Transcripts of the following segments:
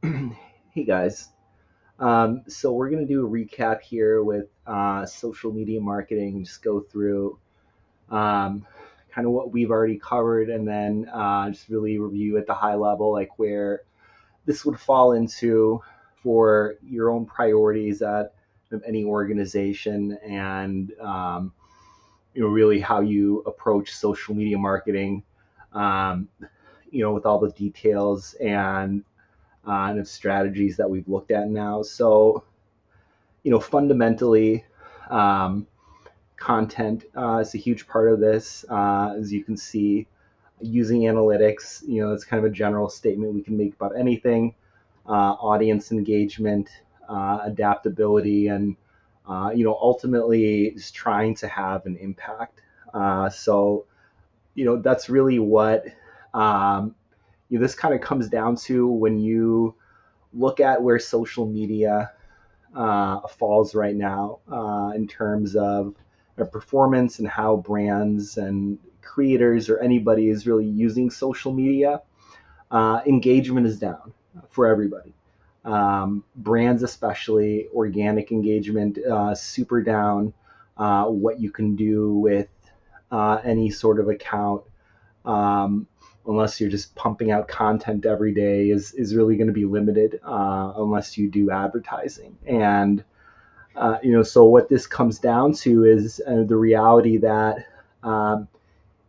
Hey guys. So we're going to do a recap here with social media marketing, just go through um, kind of what we've already covered, and then just really review at the high level, like where this would fall into for your own priorities at any organization, and really how you approach social media marketing, um, with all the details and of strategies that we've looked at now. So, fundamentally, um, content is a huge part of this. As you can see, using analytics, it's kind of a general statement we can make about anything. Audience engagement, adaptability, and ultimately just trying to have an impact. So, that's really what this kind of comes down to when you look at where social media falls right now in terms of performance and how brands and creators or anybody is really using social media. Engagement is down for everybody. Brands, especially organic engagement, super down. What you can do with any sort of account, um, unless you're just pumping out content every day, is really going to be limited unless you do advertising. And so what this comes down to is the reality that um,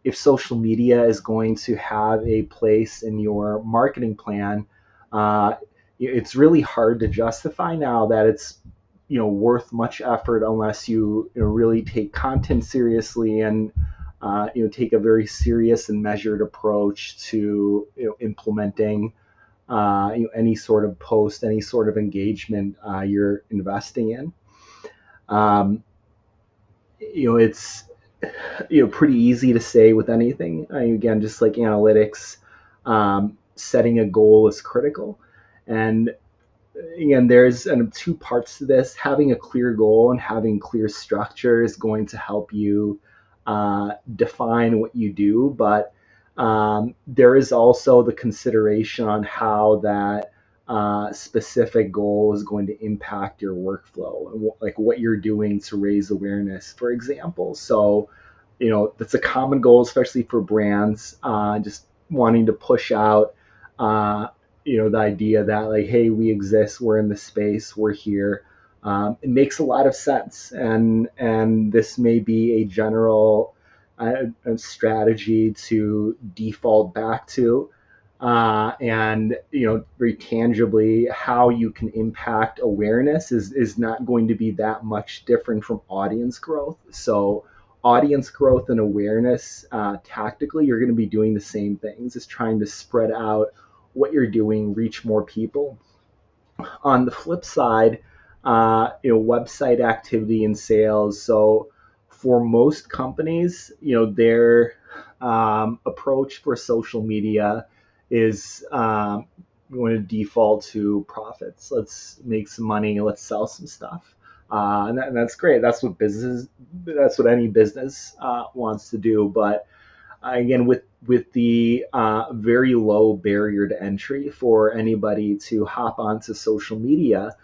if social media is going to have a place in your marketing plan, uh, it's really hard to justify now that it's worth much effort unless you really take content seriously and take a very serious and measured approach to implementing any sort of post, any sort of engagement you're investing in. Um, it's pretty easy to say with anything. Again, just like analytics, setting a goal is critical. And again, there's two parts to this. Having a clear goal and having clear structure is going to help you define what you do, but there is also the consideration on how that specific goal is going to impact your workflow, like what you're doing to raise awareness, for example. So, that's a common goal, especially for brands, just wanting to push out, the idea that, like, hey, we exist, we're in the space, we're here. It makes a lot of sense, and this may be a general a strategy to default back to, and very tangibly how you can impact awareness is not going to be that much different from audience growth. So audience growth and awareness, tactically, you're going to be doing the same things, is trying to spread out what you're doing, reach more people. On the flip side, website activity and sales. So for most companies, their approach for social media is going to default to profits. Let's make some money. Let's sell some stuff. And that's great. That's what any business wants to do. But again, with the very low barrier to entry for anybody to hop onto social media,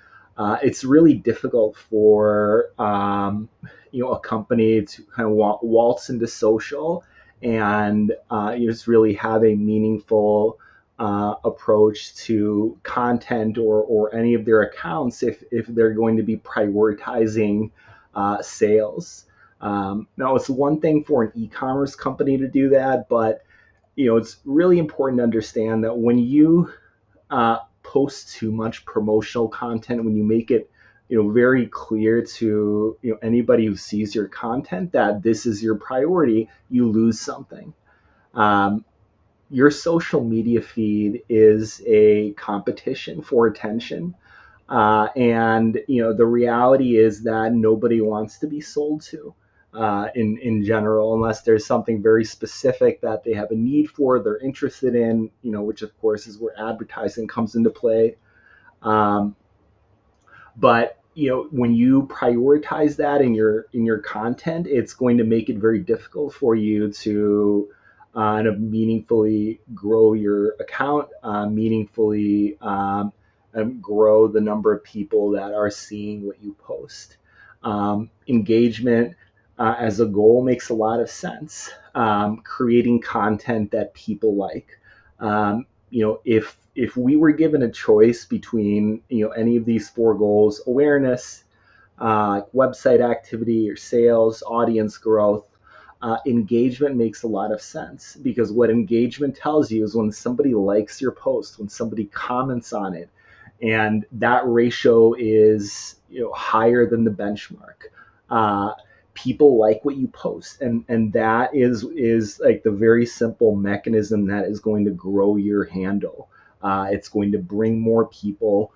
it's really difficult for a company to kind of waltz into social and just really have a meaningful approach to content or any of their accounts if they're going to be prioritizing sales. Now, it's one thing for an e-commerce company to do that, but it's really important to understand that when you post too much promotional content, when you make it very clear to anybody who sees your content that this is your priority, you lose something. Um, your social media feed is a competition for attention. And the reality is that nobody wants to be sold to in general, unless there's something very specific that they have a need for, they're interested in, which of course is where advertising comes into play. Um, but when you prioritize that in your content, it's going to make it very difficult for you to meaningfully grow your account, meaningfully grow the number of people that are seeing what you post. Engagement as a goal makes a lot of sense. Creating content that people like. If we were given a choice between any of these four goals: awareness, website activity or sales, audience growth, engagement makes a lot of sense, because what engagement tells you is when somebody likes your post, when somebody comments on it, and that ratio is higher than the benchmark. Uh, People like what you post, and that is like the very simple mechanism that is going to grow your handle. It's going to bring more people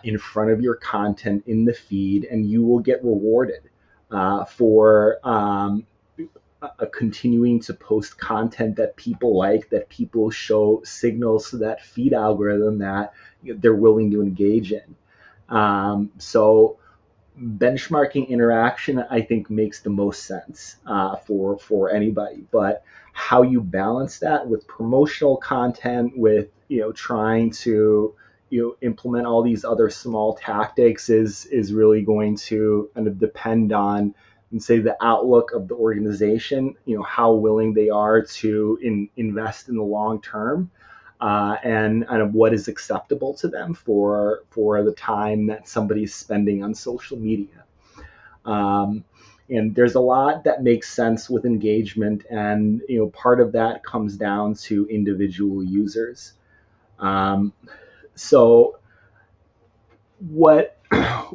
in front of your content in the feed, and you will get rewarded for continuing to post content that people like, that people show signals to that feed algorithm that they're willing to engage in. So benchmarking interaction, I think, makes the most sense for anybody. But how you balance that with promotional content, with trying to implement all these other small tactics, is really going to kind of depend on, and say, the outlook of the organization. How willing they are to invest in the long term, and what is acceptable to them for the time that somebody's spending on social media. Um, and there's a lot that makes sense with engagement, and part of that comes down to individual users. Um, so what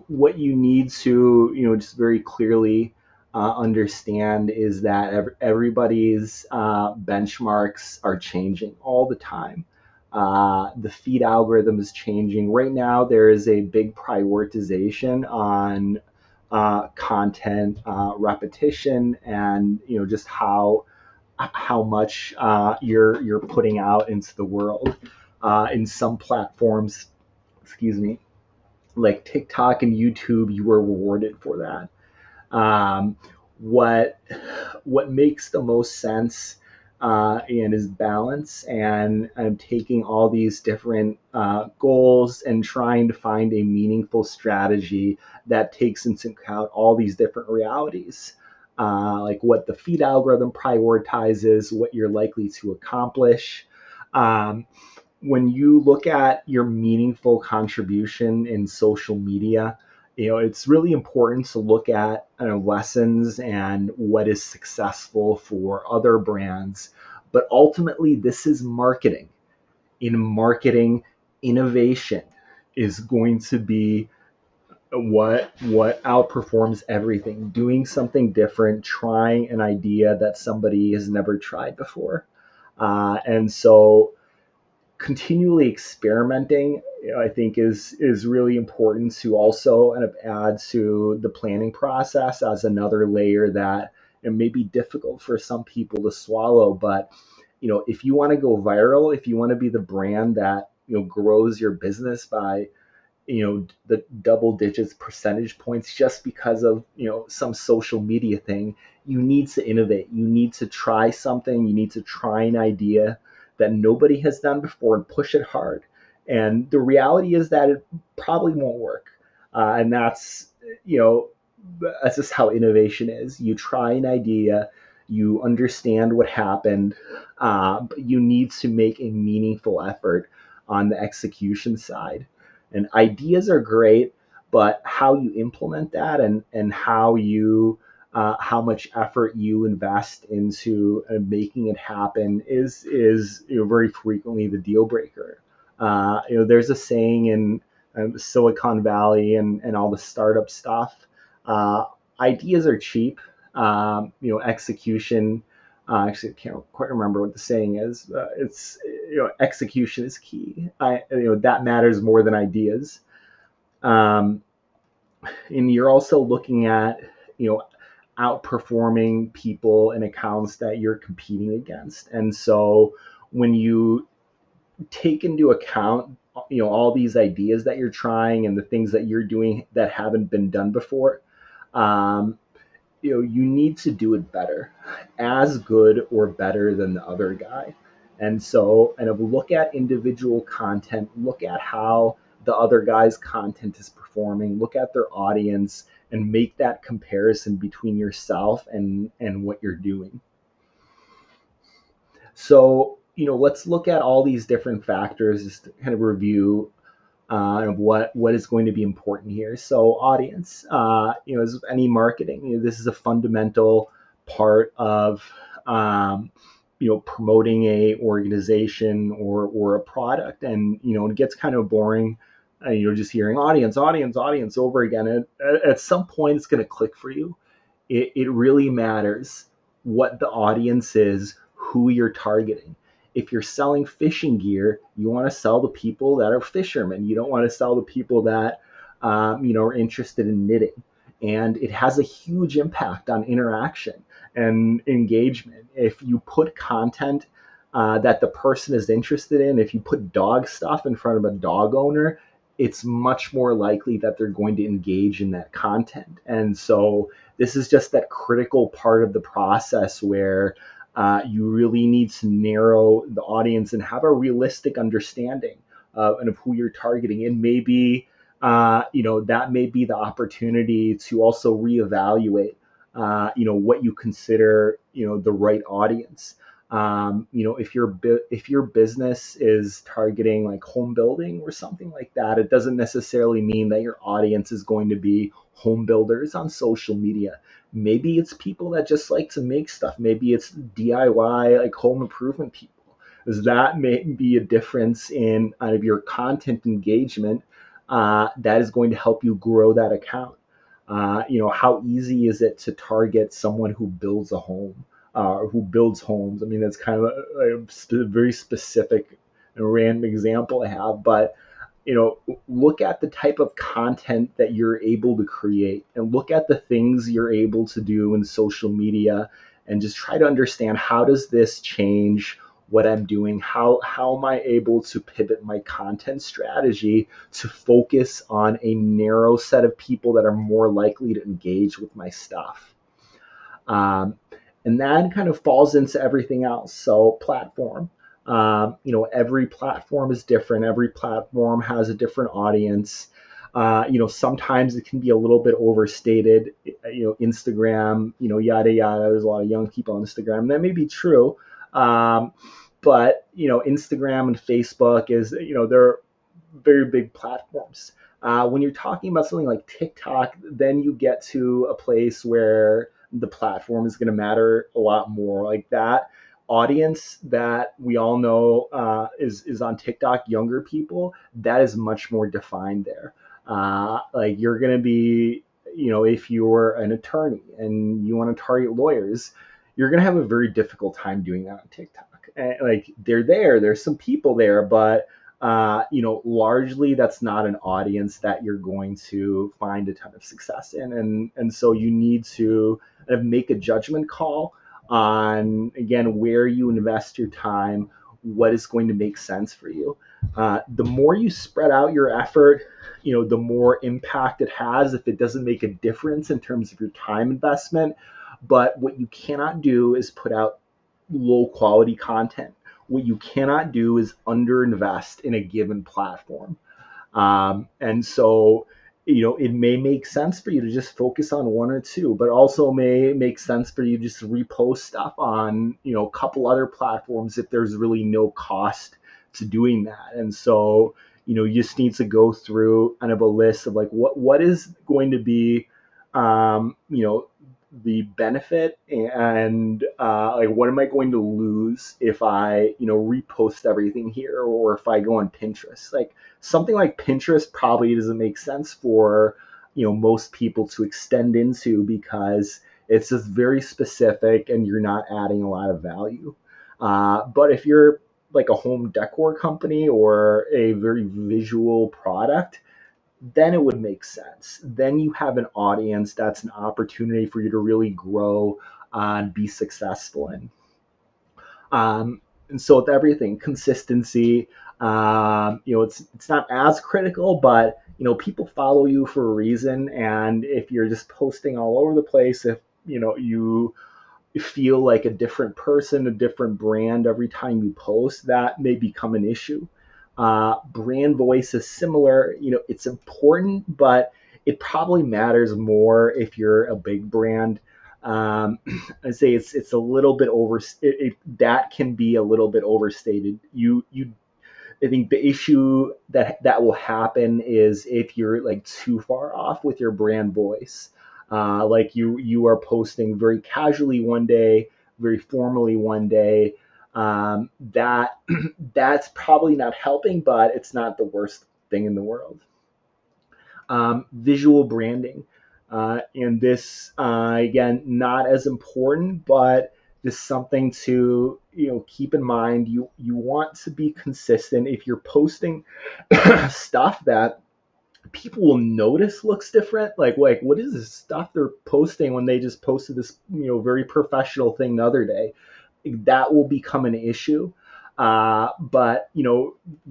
what you need to just very clearly understand is that everybody's benchmarks are changing all the time. The feed algorithm is changing right now. There is a big prioritization on content repetition, and just how much you're putting out into the world. In some platforms, excuse me, like TikTok and YouTube, you were rewarded for that. Um, what what makes the most sense, and is balance, and I'm taking all these different goals and trying to find a meaningful strategy that takes into account all these different realities. Like what the feed algorithm prioritizes, what you're likely to accomplish. Um, when you look at your meaningful contribution in social media, it's really important to look at lessons and what is successful for other brands. But ultimately, this is marketing. In marketing, innovation is going to be what outperforms everything. Doing something different, trying an idea that somebody has never tried before. And so continually experimenting, I think, is really important to also kind of add to the planning process as another layer that it may be difficult for some people to swallow. But if you want to go viral, if you want to be the brand that grows your business by the double digits percentage points just because of some social media thing, you need to innovate. You need to try something. You need to try an idea that nobody has done before and push it hard. And the reality is that it probably won't work. And you know that's just how innovation is. You try an idea, you understand what happened, but you need to make a meaningful effort on the execution side. And ideas are great, but how you implement that, and how much effort you invest into making it happen is very frequently the deal breaker. There's a saying in Silicon Valley and all the startup stuff. Uh, Ideas are cheap. Execution. Actually, I can't quite remember what the saying is. It's execution is key. That matters more than ideas. Um, and you're also looking at you know outperforming people and accounts that you're competing against. And so when you take into account all these ideas that you're trying and the things that you're doing that haven't been done before, um, you need to do it better, as good or better than the other guy. And so, look at individual content, look at how the other guy's content is performing, look at their audience, and make that comparison between yourself and what you're doing. So, let's look at all these different factors just to kind of review of what is going to be important here. So, audience, as with any marketing, this is a fundamental part of promoting a organization or a product, and it gets kind of boring. Just hearing audience, audience, audience over again. At some point, it's going to click for you. It really matters what the audience is, who you're targeting. If you're selling fishing gear, you want to sell the people that are fishermen. You don't want to sell the people that are interested in knitting. And it has a huge impact on interaction and engagement. If you put content that the person is interested in, if you put dog stuff in front of a dog owner, it's much more likely that they're going to engage in that content. And so this is just that critical part of the process where you really need to narrow the audience and have a realistic understanding and of who you're targeting. And maybe, that may be the opportunity to also reevaluate, what you consider, the right audience. If your business is targeting like home building or something like that, it doesn't necessarily mean that your audience is going to be home builders on social media. Maybe it's people that just like to make stuff. Maybe it's DIY, like home improvement people. Because that may be a difference in your content engagement that is going to help you grow that account. How easy is it to target someone who builds a home, who builds homes? I mean, that's kind of a very specific and random example I have, but look at the type of content that you're able to create and look at the things you're able to do in social media and just try to understand, how does this change what I'm doing? How am I able to pivot my content strategy to focus on a narrow set of people that are more likely to engage with my stuff? Um, and that kind of falls into everything else. So platform, every platform is different. Every platform has a different audience. Sometimes it can be a little bit overstated. Instagram, yada yada. There's a lot of young people on Instagram, and that may be true. But Instagram and Facebook they're very big platforms. When you're talking about something like TikTok, then you get to a place where the platform is going to matter a lot more. Like that audience that we all know is on TikTok, younger people, that is much more defined there. Like you're going to be, if you're an attorney and you want to target lawyers, you're going to have a very difficult time doing that on TikTok. And, like there's some people there, but largely that's not an audience that you're going to find a ton of success in. And so you need to kind of make a judgment call on, again, where you invest your time, what is going to make sense for you. The more you spread out your effort, the more impact it has if it doesn't make a difference in terms of your time investment. But what you cannot do is put out low quality content. What you cannot do is underinvest in a given platform. And so, it may make sense for you to just focus on one or two, but also may make sense for you to just repost stuff on, a couple other platforms if there's really no cost to doing that. And so, you just need to go through kind of a list of like what is going to be, the benefit and like what am I going to lose if I repost everything here, or if I go on Pinterest. Like something like Pinterest probably doesn't make sense for most people to extend into, because it's just very specific and you're not adding a lot of value. But if you're like a home decor company or a very visual product, then it would make sense. Then you have an audience that's an opportunity for you to really grow and be successful in. And so with everything, consistency, it's not as critical, but people follow you for a reason. And if you're just posting all over the place, if you feel like a different person, a different brand every time you post, that may become an issue. Brand voice is similar. It's important, but it probably matters more if you're a big brand. I'd say it's a little bit that can be a little bit overstated. I think the issue that will happen is if you're like too far off with your brand voice. Like you are posting very casually one day, very formally one day. That that's probably not helping, but it's not the worst thing in the world. Visual branding, and this again not as important, but just something to keep in mind. You want to be consistent if you're posting stuff that people will notice looks different. Like what is this stuff they're posting when they just posted this very professional thing the other day? That will become an issue. But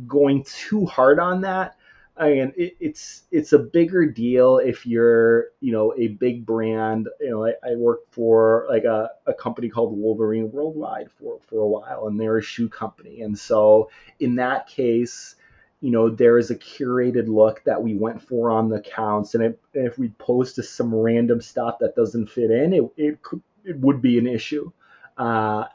going too hard on that, I mean, it's a bigger deal if you're a big brand. I worked for like a company called Wolverine Worldwide for a while, and they're a shoe company. And so in that case, there is a curated look that we went for on the accounts, and if we post some random stuff that doesn't fit in, it would be an issue. Uh,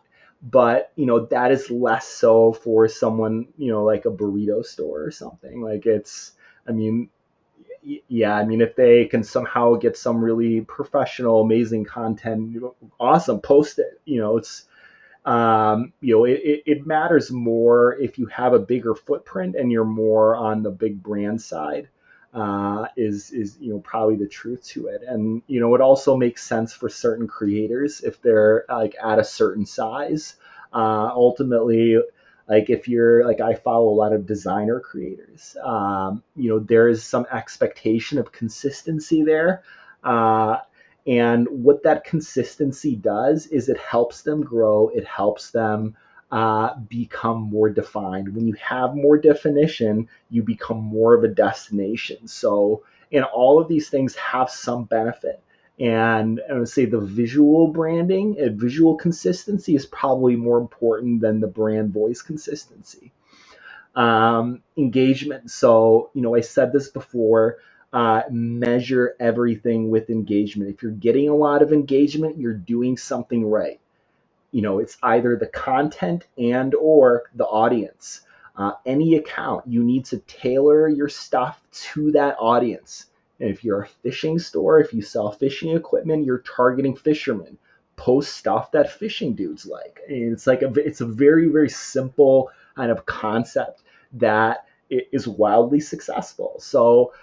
but that is less so for someone like a burrito store or something. Like I mean, yeah, I mean, if they can somehow get some really professional, amazing content, awesome, post it. It matters more if you have a bigger footprint and you're more on the big brand side. Is probably the truth to it. And it also makes sense for certain creators if they're like at a certain size. Ultimately, like if you're like, I follow a lot of designer creators. There is some expectation of consistency there. uh, and what that consistency does is it helps them grow, it helps them become more defined. When you have more definition, you become more of a destination. So, and all of these things have some benefit. And I would say the visual branding and visual consistency is probably more important than the brand voice consistency. Engagement. So, I said this before, measure everything with engagement. If you're getting a lot of engagement, you're doing something right. It's either the content and or the audience. Any account, you need to tailor your stuff to that audience. And if you're a fishing store, if you sell fishing equipment, you're targeting fishermen. Post stuff that fishing dudes like. And it's a very, very simple kind of concept that is wildly successful. So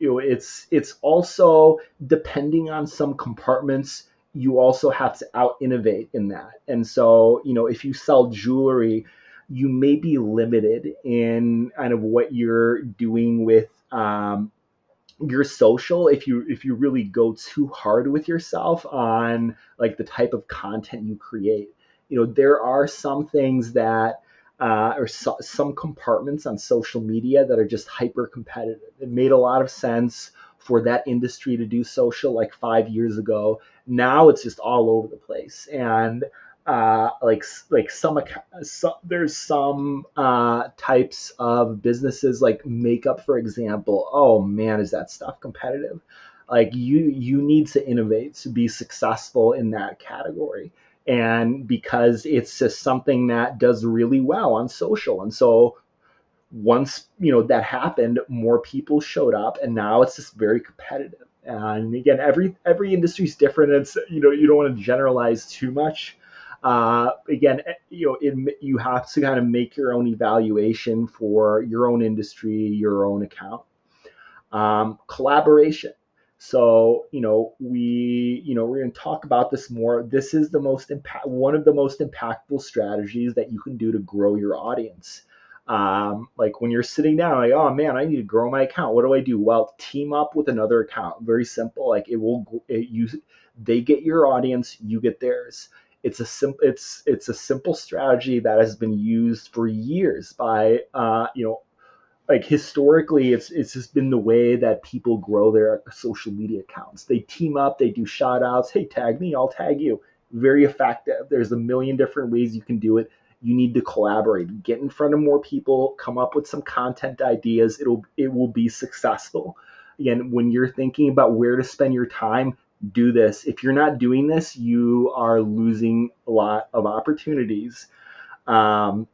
it's also depending on some compartments. You also have to out innovate in that. And so if you sell jewelry, you may be limited in kind of what you're doing with your social. If you really go too hard with yourself on like the type of content you create. There are some things that some compartments on social media that are just hyper competitive. It made a lot of sense for that industry to do social like 5 years ago. Now it's just all over the place. And there's some types of businesses like makeup, for example. Oh man, is that stuff competitive? Like you need to innovate to be successful in that category, and because it's just something that does really well on social. And so once that happened, more people showed up, and now it's just very competitive. And again, every industry is different. It's you don't want to generalize too much. Again, you have to kind of make your own evaluation for your own industry, your own account. Collaboration. So we're going to talk about this more. This is one of the most impactful strategies that you can do to grow your audience. Like when you're sitting down, like, oh man, I need to grow my account. What do I do? Well, team up with another account. Very simple. Like they get your audience, you get theirs. It's a simple strategy that has been used for years by like historically. It's just been the way that people grow their social media accounts. They team up, they do shout outs. Hey, tag me, I'll tag you. Very effective. There's a million different ways you can do it. You need to collaborate, get in front of more people, come up with some content ideas. It will be successful. Again, when you're thinking about where to spend your time, do this. If you're not doing this, you are losing a lot of opportunities. Um,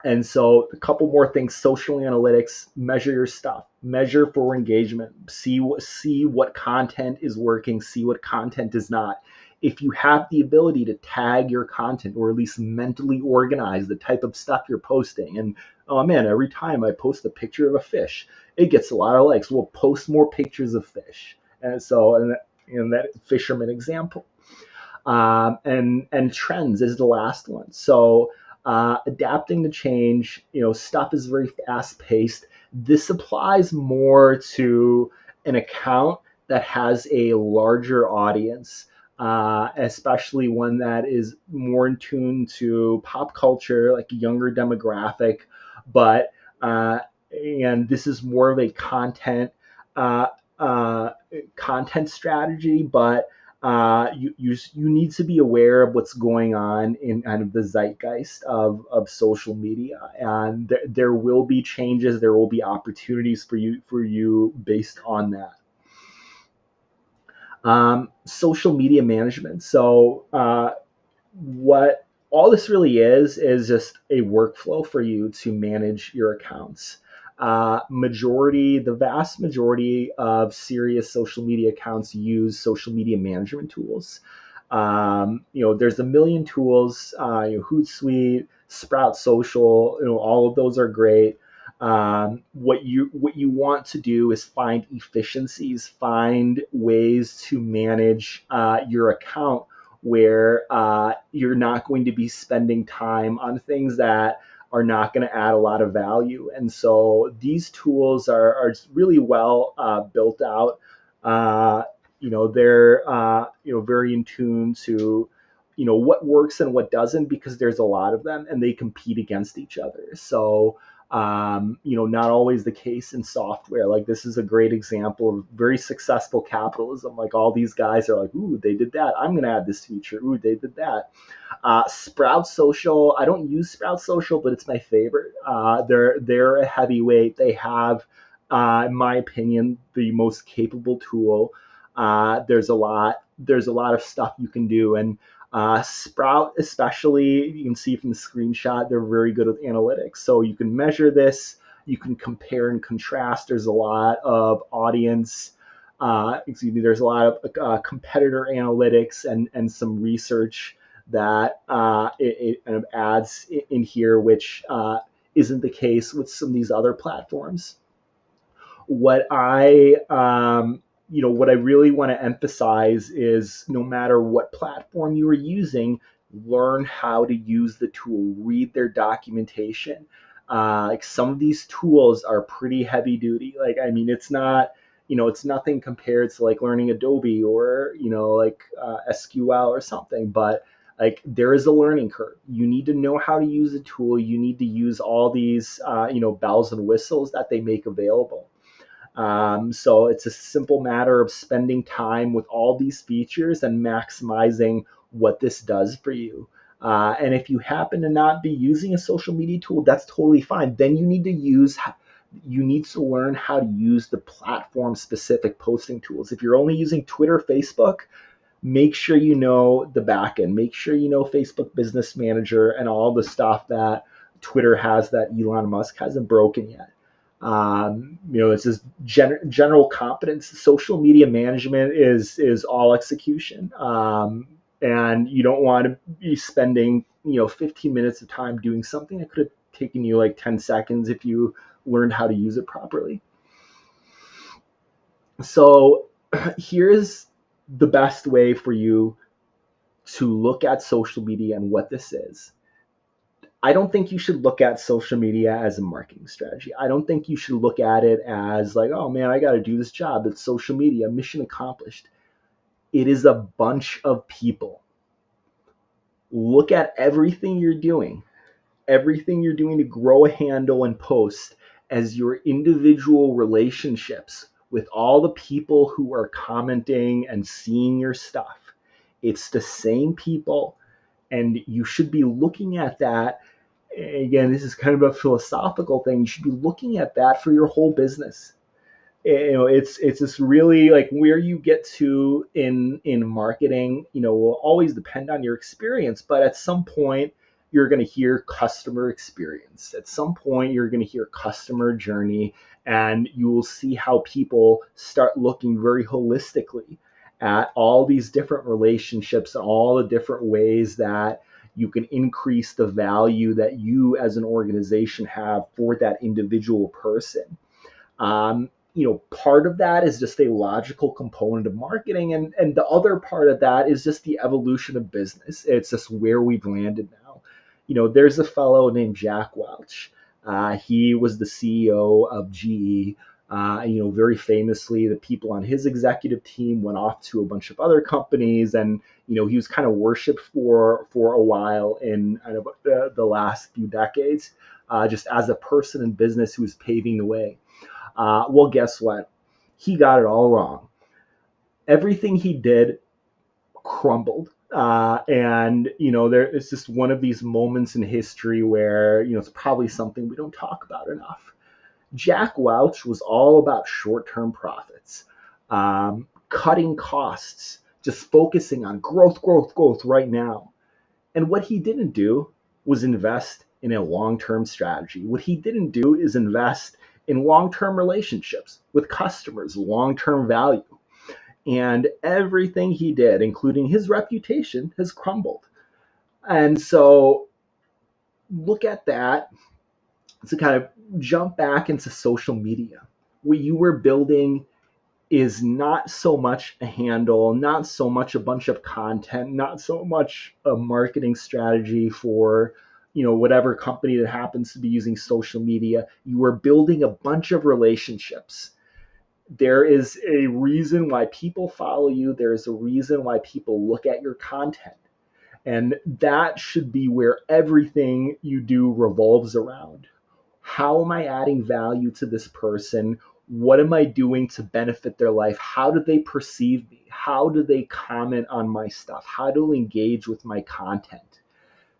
and so a couple more things: social analytics, measure your stuff, measure for engagement, see what content is working, see what content is not. If you have the ability to tag your content, or at least mentally organize the type of stuff you're posting, and oh man, every time I post a picture of a fish, it gets a lot of likes. We'll post more pictures of fish. And so, and that fisherman example. And trends is the last one. So adapting to change, stuff is very fast paced. This applies more to an account that has a larger audience, especially one that is more in tune to pop culture, like a younger demographic. But and this is more of a uh, uh, content strategy, but you need to be aware of what's going on in kind of the zeitgeist of social media, and there will be changes, there will be opportunities for you based on that. Social media management. So what all this really is just a workflow for you to manage your accounts. The vast majority of serious social media accounts use social media management tools. There's a million tools, Hootsuite, Sprout Social, all of those are great. What you want to do is find efficiencies, find ways to manage your account where you're not going to be spending time on things that are not going to add a lot of value. And so these tools are really well built out. They're very in tune to what works and what doesn't, because there's a lot of them and they compete against each other. So not always the case in software. Like, this is a great example of very successful capitalism. Like, all these guys are like, ooh, they did that, I'm going to add this feature. Ooh, they did that. Sprout Social, I don't use Sprout Social, but it's my favorite. They're a heavyweight. They have, in my opinion, the most capable tool. There's a lot of stuff you can do, and Sprout, especially, you can see from the screenshot, they're very good with analytics. So you can measure this, you can compare and contrast. There's a lot of there's a lot of competitor analytics and some research that it kind of adds in here, which isn't the case with some of these other platforms. What I really want to emphasize is, no matter what platform you are using, learn how to use the tool, read their documentation. Like, some of these tools are pretty heavy duty. Like, I mean, it's nothing compared to like learning Adobe or, like SQL or something, but like, there is a learning curve. You need to know how to use the tool. You need to use all these, bells and whistles that they make available. So it's a simple matter of spending time with all these features and maximizing what this does for you. And if you happen to not be using a social media tool, that's totally fine. Then you need to learn how to use the platform specific posting tools. If you're only using Twitter, Facebook, make sure you know the backend. Make sure you know Facebook Business Manager and all the stuff that Twitter has that Elon Musk hasn't broken yet. It's just general competence. Social media management is all execution, and you don't want to be spending 15 minutes of time doing something that could have taken you like 10 seconds if you learned how to use it properly. So here's the best way for you to look at social media and what this is. I don't think you should look at social media as a marketing strategy. I don't think you should look at it as like, oh man, I got to do this job. It's social media, mission accomplished. It is a bunch of people. Look at everything you're doing to grow a handle and post, as your individual relationships with all the people who are commenting and seeing your stuff. It's the same people. And you should be looking at that. Again, this is kind of a philosophical thing. You should be looking at that for your whole business. It's this really like where you get to in marketing, will always depend on your experience, but at some point you're going to hear customer experience. At some point you're going to hear customer journey, and you will see how people start looking very holistically at all these different relationships and all the different ways that you can increase the value that you as an organization have for that individual person. Part of that is just a logical component of marketing, and the other part of that is just the evolution of business. It's just where we've landed now. There's a fellow named Jack Welch. He was the CEO of GE. Very famously, the people on his executive team went off to a bunch of other companies, and he was kind of worshipped for a while in the last few decades, just as a person in business who was paving the way. Well, guess what? He got it all wrong. Everything he did crumbled. And it's just one of these moments in history where, it's probably something we don't talk about enough. Jack Welch was all about short-term profits, cutting costs, just focusing on growth right now. And what he didn't do was invest in a long-term strategy. What he didn't do is invest in long-term relationships with customers, long-term value. And everything he did, including his reputation, has crumbled. And so look at that to kind of jump back into social media. What you were building is not so much a handle, not so much a bunch of content, not so much a marketing strategy for whatever company that happens to be using social media. You are building a bunch of relationships. There is a reason why people follow you. There is a reason why people look at your content. And that should be where everything you do revolves around. How am I adding value to this person? What am I doing to benefit their life? How do they perceive me? How do they comment on my stuff? How do they engage with my content?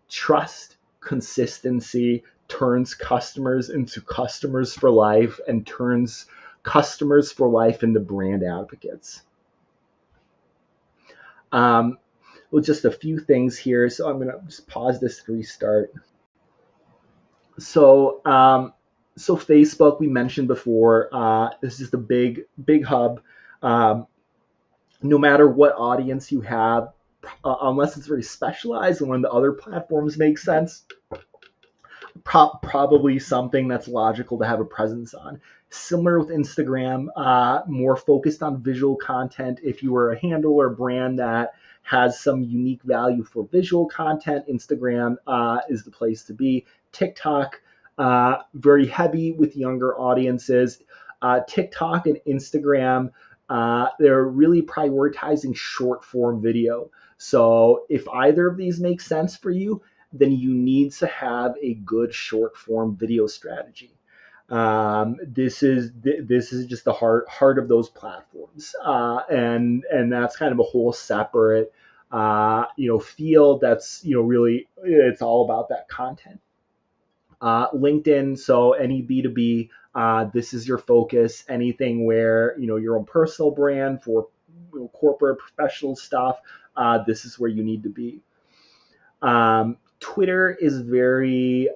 Trust, consistency turns customers into customers for life, and turns customers for life into brand advocates. Well, just a few things here. So I'm going to just pause this and restart. So Facebook, we mentioned before, this is the big hub. No matter what audience you have, unless it's very specialized and one of the other platforms makes sense, probably something that's logical to have a presence on. Similar with Instagram, more focused on visual content. If you are a handle or brand that has some unique value for visual content, Instagram is the place to be. TikTok, very heavy with younger audiences. TikTok and Instagram, they're really prioritizing short form video. So if either of these make sense for you, then you need to have a good short form video strategy. This is just the heart of those platforms, and that's kind of a whole separate field. That's really, it's all about that content. LinkedIn, so any B2B, this is your focus. Anything where your own personal brand for corporate professional stuff, this is where you need to be. Twitter is very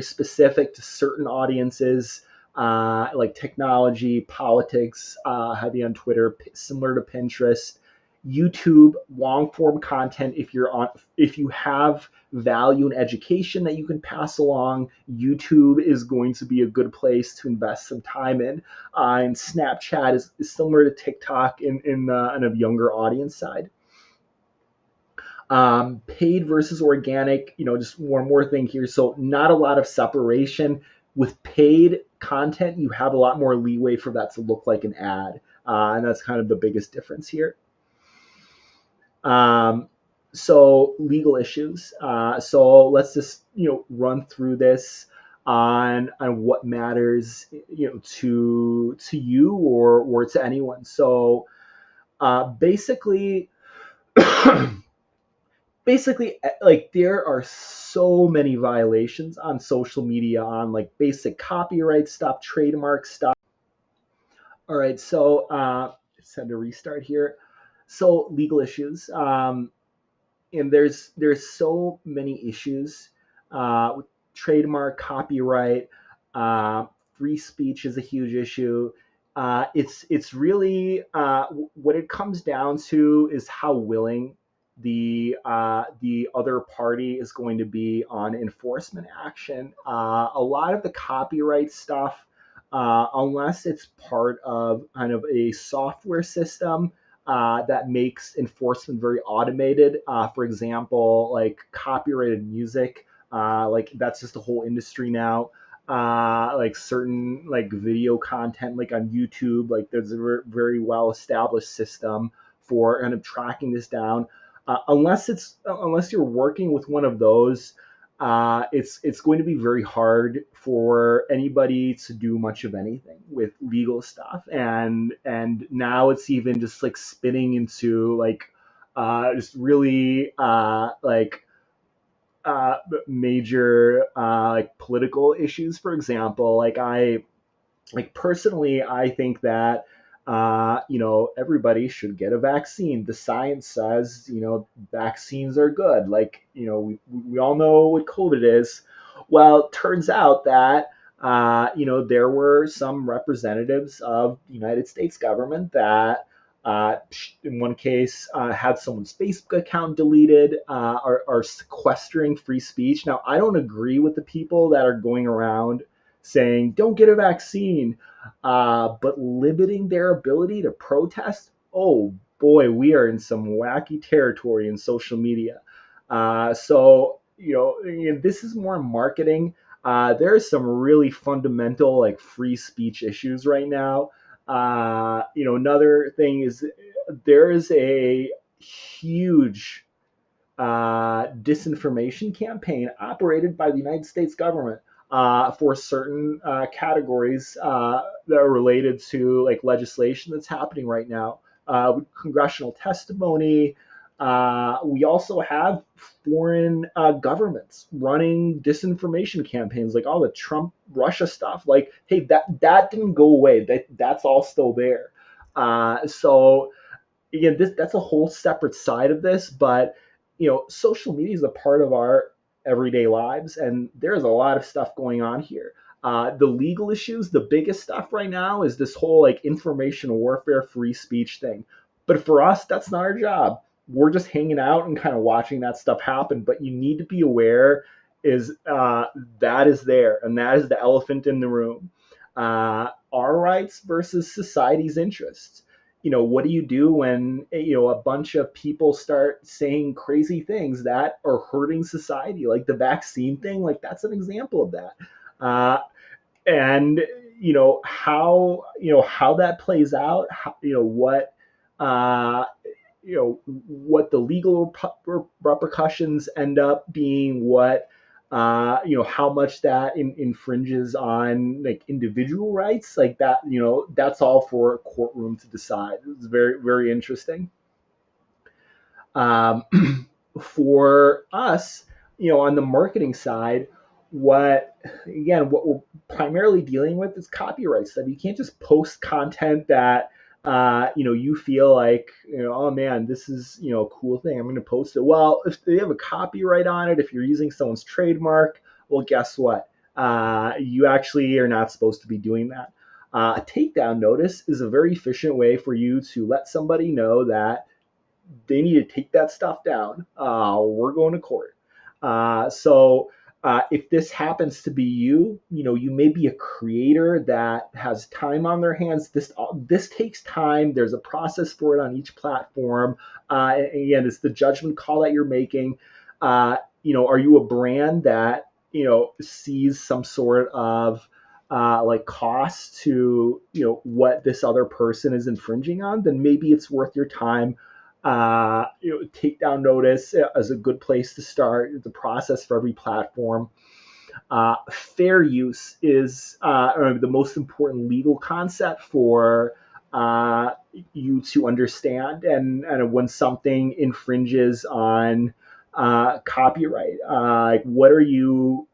specific to certain audiences, like technology, politics, heavy on Twitter, similar to Pinterest. YouTube, long form content. If you have value and education that you can pass along, YouTube is going to be a good place to invest some time in. And Snapchat is similar to TikTok in a younger audience side. Paid versus organic, just one more thing here. So not a lot of separation. With paid content, you have a lot more leeway for that to look like an ad. And that's kind of the biggest difference here. So legal issues. So let's just, run through this on what matters, to you or to anyone. So basically, basically, like, there are so many violations on social media on like basic copyright stuff, trademark stuff. All right, so it's time to restart here. So legal issues. And there's so many issues with trademark, copyright, uh, free speech is a huge issue. It's really what it comes down to is how willing the other party is going to be on enforcement action. A lot of the copyright stuff, unless it's part of kind of a software system that makes enforcement very automated. For example, like copyrighted music, like that's just a whole industry now. Like certain like video content, like on YouTube, like there's a very well established system for kind of tracking this down. Unless you're working with one of those, it's going to be very hard for anybody to do much of anything with legal stuff, and now it's even just like spinning into like just really major like political issues. For example, like personally, I think that everybody should get a vaccine. The science says vaccines are good. Like we all know what COVID is. Well, it turns out that there were some representatives of the United States government that in one case had someone's Facebook account deleted, are sequestering free speech. Now, I don't agree with the people that are going around saying don't get a vaccine, but limiting their ability to protest. Oh boy, we are in some wacky territory in social media. So this is more marketing. There are some really fundamental like free speech issues right now. Another thing is there is a huge disinformation campaign operated by the United States government for certain categories that are related to like legislation that's happening right now. Congressional testimony. We also have foreign governments running disinformation campaigns, like all the Trump Russia stuff. Like, hey, that didn't go away. That's all still there. So again, that's a whole separate side of this, but social media is a part of our everyday lives, and there's a lot of stuff going on here. The legal issues, the biggest stuff right now is this whole like information warfare, free speech thing. But for us, that's not our job. We're just hanging out and kind of watching that stuff happen. But you need to be aware is that is there, and that is the elephant in the room. Our rights versus society's interests. What do you do when a bunch of people start saying crazy things that are hurting society, like the vaccine thing? Like that's an example of that. And how that plays out, uh, what the legal repercussions end up being, how much that infringes on like individual rights, like that, that's all for a courtroom to decide. It's very, very interesting. Um, for us, on the marketing side, what we're primarily dealing with is copyright stuff. You can't just post content that you feel like, oh man, this is, a cool thing, I'm going to post it. Well, if they have a copyright on it, if you're using someone's trademark, well, guess what? You actually are not supposed to be doing that. A takedown notice is a very efficient way for you to let somebody know that they need to take that stuff down. We're going to court. So if this happens to be you may be a creator that has time on their hands. This takes time. There's a process for it on each platform. Again, it's the judgment call that you're making. Are you a brand that sees some sort of like cost to what this other person is infringing on? Then maybe it's worth your time. Takedown notice is a good place to start the process for every platform. Fair use is the most important legal concept for you to understand, and when something infringes on copyright. Like, what are you,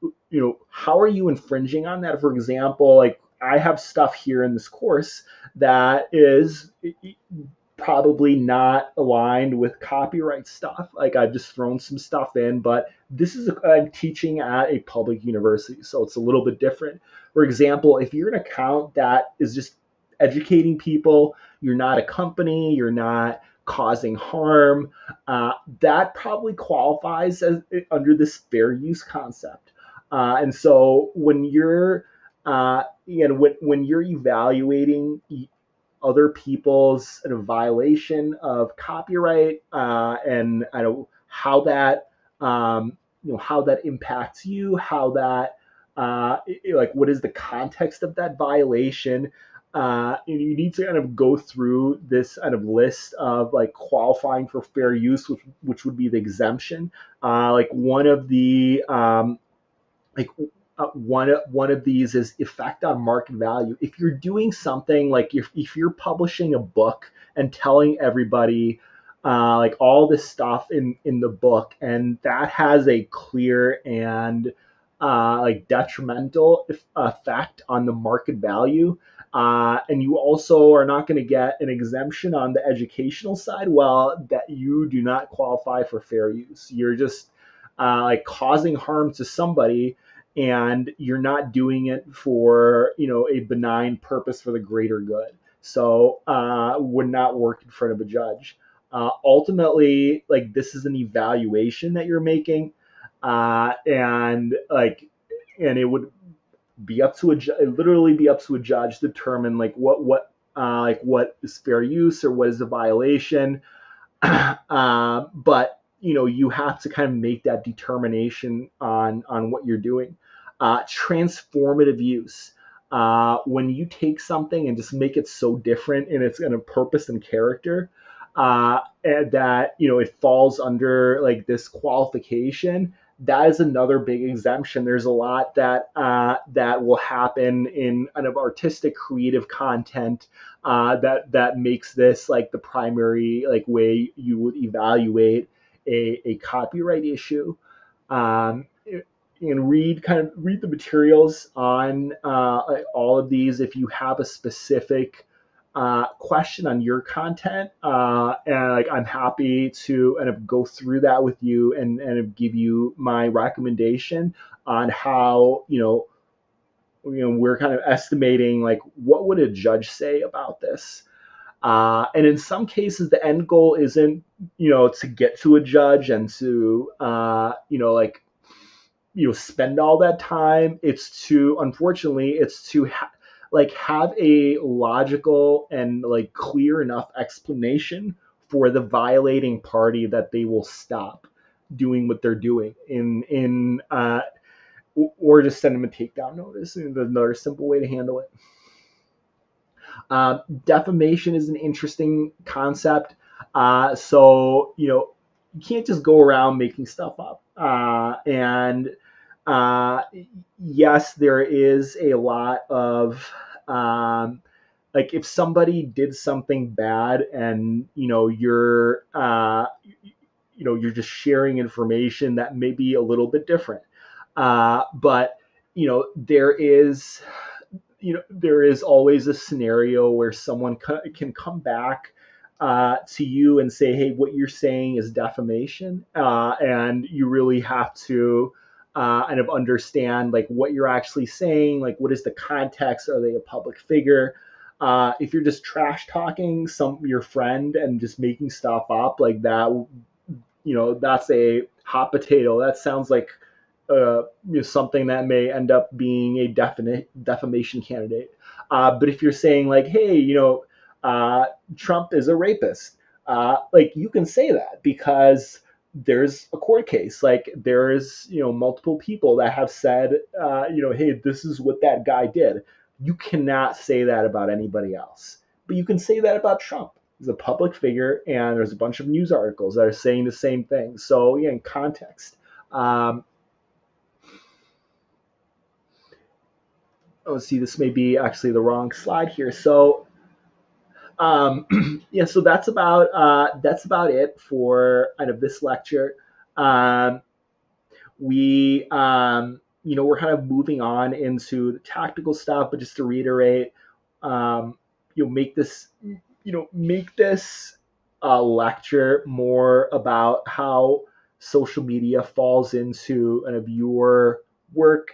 how are you infringing on that? For example, like I have stuff here in this course that is probably not aligned with copyright stuff. Like I've just thrown some stuff in, but this is I'm teaching at a public university, so it's a little bit different. For example, if you're an account that is just educating people, you're not a company, you're not causing harm, that probably qualifies as under this fair use concept. And so when you're when you're evaluating other people's violation of copyright, and I know how that how that impacts you, how that like what is the context of that violation. You need to kind of go through this kind of list of like qualifying for fair use, which would be the exemption. Like one of the like one of these is effect on market value. If you're doing something like if you're publishing a book and telling everybody like all this stuff in the book, and that has a clear and like detrimental effect on the market value, and you also are not going to get an exemption on the educational side, well, that you do not qualify for fair use. You're just like causing harm to somebody, and you're not doing it for a benign purpose for the greater good. So would not work in front of a judge. Ultimately, like this is an evaluation that you're making, and it would be up to literally be up to a judge to determine like what is fair use or what is a violation. But you have to kind of make that determination on what you're doing. Transformative use. When you take something and just make it so different in its kind of purpose and character, and that it falls under like this qualification, that is another big exemption. There's a lot that will happen in kind of artistic, creative content that makes this like the primary like way you would evaluate a copyright issue. Um, and read the materials on all of these if you have a specific question on your content, and like I'm happy to kind of go through that with you and give you my recommendation on how we're kind of estimating like what would a judge say about this. And in some cases, the end goal isn't to get to a judge and to like spend all that time. It's to, unfortunately, it's to like have a logical and like clear enough explanation for the violating party that they will stop doing what they're doing in or just send them a takedown notice. And there's another simple way to handle it. Defamation is an interesting concept. So you can't just go around making stuff up. And yes, there is a lot of like if somebody did something bad and you're just sharing information that may be a little bit different, but there is always a scenario where someone can come back to you and say, hey, what you're saying is defamation, and you really have to kind of understand like what you're actually saying, like what is the context, are they a public figure? If you're just trash talking your friend and just making stuff up like that, that's a hot potato. That sounds like something that may end up being a defamation candidate. But if you're saying like, hey, Trump is a rapist, like you can say that because there's a court case. Like there's multiple people that have said, hey, this is what that guy did. You cannot say that about anybody else, but you can say that about Trump. He's a public figure, and there's a bunch of news articles that are saying the same thing. So yeah, in context. Oh, see, this may be actually the wrong slide here. So, yeah, so that's about it for kind of this lecture. Um, we're kind of moving on into the tactical stuff, but just to reiterate, um, make this, make this lecture more about how social media falls into kind of your work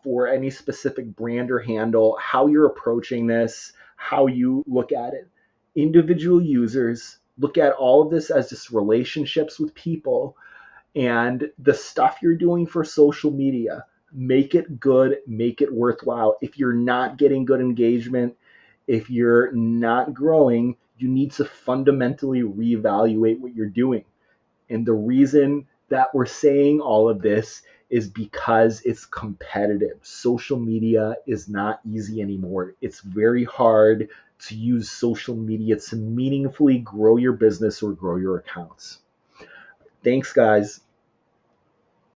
for any specific brand or handle, how you're approaching this, how you look at it. Individual users look at all of this as just relationships with people, and the stuff you're doing for social media, make it good, make it worthwhile. If you're not getting good engagement, if you're not growing, you need to fundamentally reevaluate what you're doing. And the reason that we're saying all of this is because it's competitive. Social media is not easy anymore. It's very hard to use social media to meaningfully grow your business or grow your accounts. Thanks, guys.